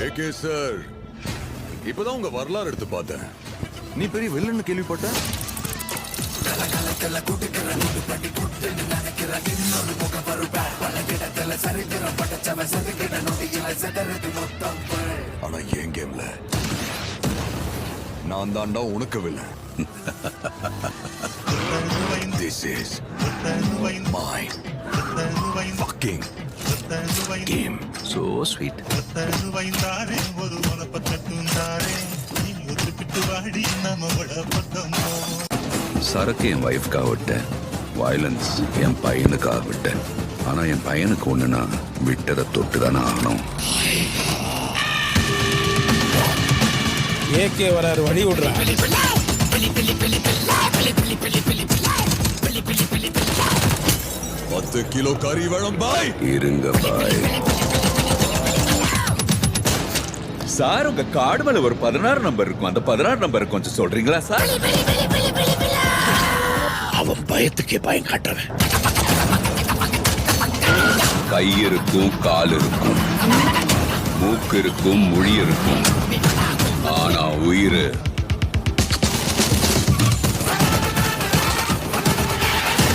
AK sir, இப்பதான் உங்க வரலாறு எடுத்து பார்த்தேன். நீ பெரிய வில்லன்னு கேள்விப்பட்ட. ஆனா என் கேம்ல நான் தாண்டா உனக்கு villain. This is my fucking game. So sweet. சரக்கு என் வைஃப்காக விட்டேன், வயலன்ஸ் என் பையனுக்காக விட்டேன். ஆனா என் பையனுக்கு ஒண்ணுனா விட்டதை தொட்டு தானே ஆகணும். ஏகே வராரு, வழி விடுறா. 10 கிலோ கறி வேணும் பாய். இருங்க பாய். சார், உங்க கார்டு மேல ஒரு 16 நம்பர் இருக்கும். அந்த 16 நம்பர் கொஞ்சம் சொல்றீங்களா சார்? அவன் பயத்துக்கே பயம் காட்டுறவன். கை இருக்கும், கால் இருக்கும், மூக்கு இருக்கும், மொழி இருக்கும். ஆனா உயிர்